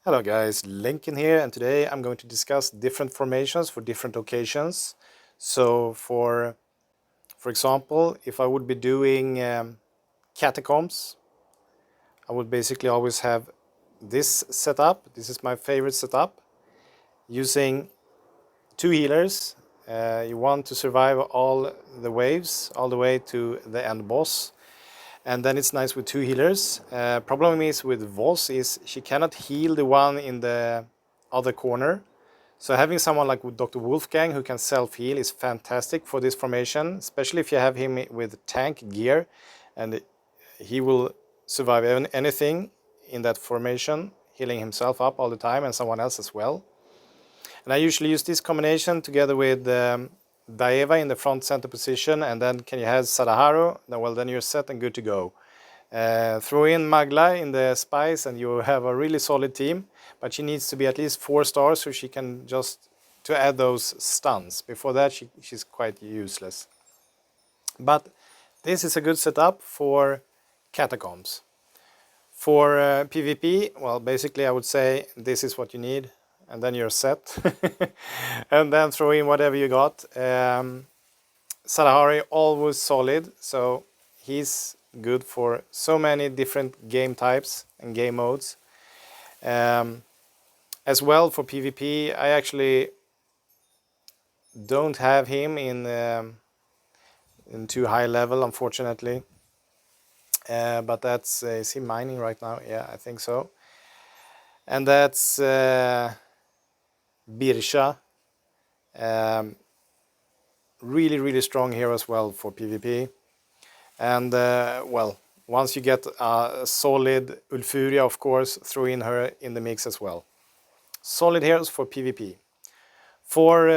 Hello guys, Lincoln here, and today I'm going to discuss different formations for different occasions. So for example, if I would be doing catacombs, I would basically always have this setup. This is my favorite setup, using two healers. You want to survive all the waves, all the way to the end boss. And then it's nice with two healers. Problem is with Voss is she cannot heal the one in the other corner. So having someone like Dr. Wolfgang who can self-heal is fantastic for this formation, especially if you have him with tank gear, and he will survive anything in that formation, healing himself up all the time and someone else as well. And I usually use this combination together with Daeva in the front center position, and then can you have Sadaharu, then you're set and good to go. Throw in Magla in the spies and you have a really solid team, but she needs to be at least 4 stars so she can just to add those stuns. Before that she's quite useless. But this is a good setup for catacombs. For PvP, well, basically I would say this is what you need, and then you're set. And then throw in whatever you got. Sadahari always solid, so he's good for so many different game types and game modes. As well for PvP, I actually don't have him in too high level, unfortunately. But that's is he mining right now? Yeah, I think so. And that's Birsha. Really strong here as well for PvP. And well, once you get a solid Ulfuria, of course, throw in her in the mix as well. Solid heroes for PvP. For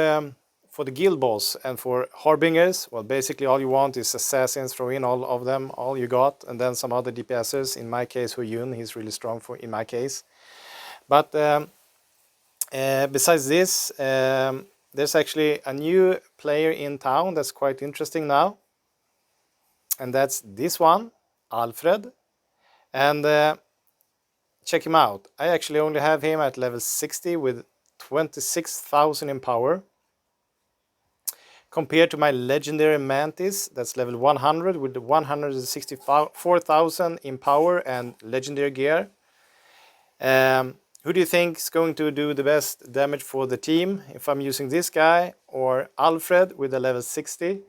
the guild boss and for Harbingers, well, basically all you want is assassins. Throw in all of them, all you got, and then some other DPSers. In my case, Huyun, he's really strong for in my case. But besides this, there's actually a new player in town that's quite interesting now. And that's this one, Alfred. And check him out. I actually only have him at level 60 with 26,000 in power. Compared to my legendary Mantis, that's level 100 with 164,000 in power and legendary gear. Who do you think is going to do the best damage for the team? If I'm using this guy or Alfred with a level 60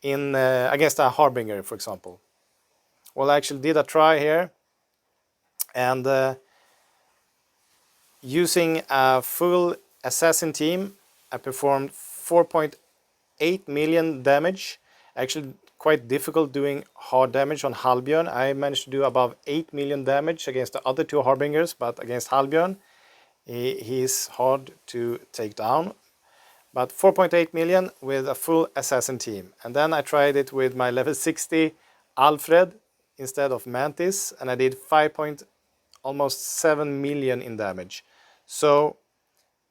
in against a Harbinger, for example? Well, I actually did a try here, and using a full assassin team, I performed 4.8 million damage. Actually quite difficult doing hard damage on Halbjörn. I managed to do above 8 million damage against the other two Harbingers, but against Halbjörn, he's hard to take down. But 4.8 million with a full assassin team. And then I tried it with my level 60 Alfred instead of Mantis, and I did almost 7 million in damage. So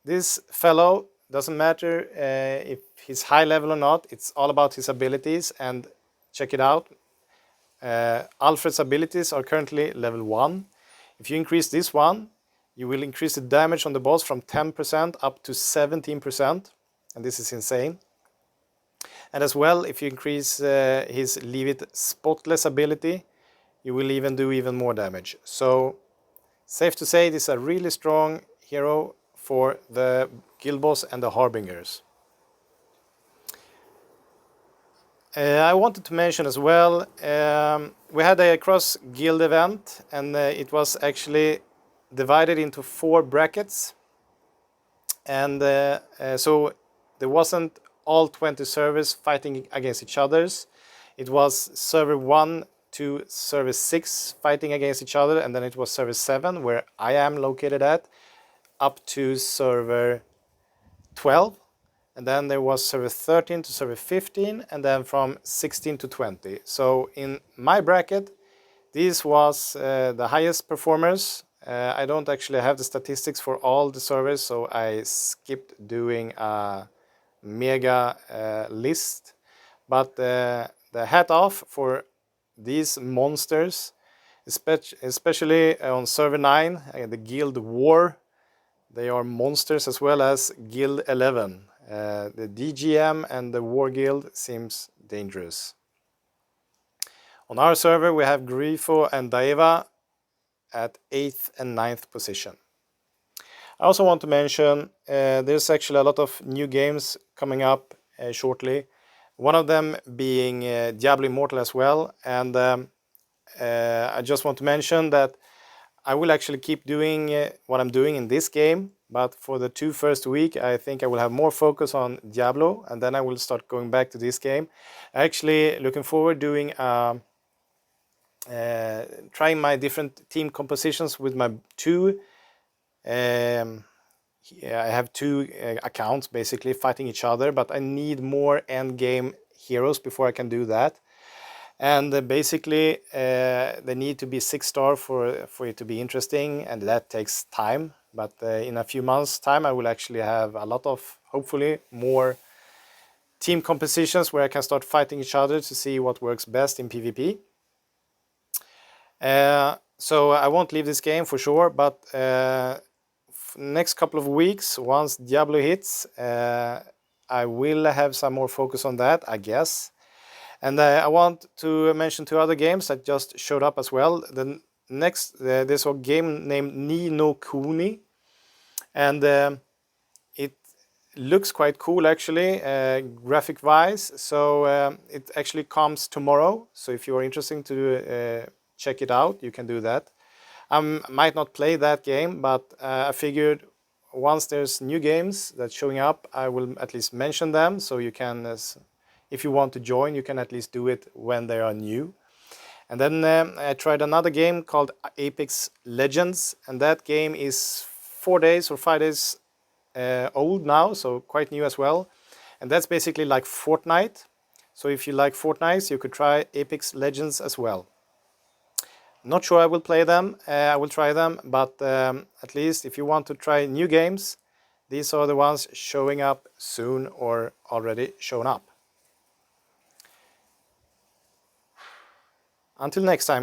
this fellow, doesn't matter if he's high level or not, it's all about his abilities. And check it out, Alfred's abilities are currently level 1. If you increase this one, you will increase the damage on the boss from 10% up to 17%, and this is insane. And as well, if you increase his Leave It Spotless ability, you will even do even more damage. So safe to say this is a really strong hero for the guild boss and the Harbingers. I wanted to mention as well, we had a cross guild event, and it was actually divided into 4 brackets. And so there wasn't all 20 servers fighting against each others. It was server 1 to server 6 fighting against each other, and then it was server 7 where I am located at, up to server 12. And then there was server 13 to server 15, and then from 16 to 20. So in my bracket, this was the highest performers. I don't actually have the statistics for all the servers, so I skipped doing a mega list. But the hat off for these monsters, especially on server 9, the Guild War They are monsters as well as Guild 11. The DGM and the War Guild seems dangerous. On our server we have Grifo and Daeva at 8th and 9th position. I also want to mention there's actually a lot of new games coming up shortly. One of them being Diablo Immortal as well, and I just want to mention that I will actually keep doing what I'm doing in this game, but for the first weeks I think I will have more focus on Diablo, and then I will start going back to this game. Actually looking forward doing trying my different team compositions with my two I have two accounts basically fighting each other, but I need more end game heroes before I can do that. And basically they need to be 6-star for it to be interesting, and that takes time. But in a few months time I will actually have a lot of, hopefully, more team compositions where I can start fighting each other to see what works best in PvP. So I won't leave this game for sure, but next couple of weeks, once Diablo hits, I will have some more focus on that, I guess. And I want to mention two other games that just showed up as well. The next, there's a game named Ni no Kuni, and it looks quite cool actually, graphic wise. So it actually comes tomorrow. So if you are interested to check it out, you can do that. I might not play that game, but I figured once there's new games that's showing up, I will at least mention them, so you can, if you want to join, you can at least do it when they are new. And then I tried another game called Apex Legends, and that game is 4 days or 5 days old now, so quite new as well. And that's basically like Fortnite. So if you like Fortnite, you could try Apex Legends as well. Not sure I will play them, I will try them, but at least if you want to try new games, these are the ones showing up soon or already shown up. Until next time.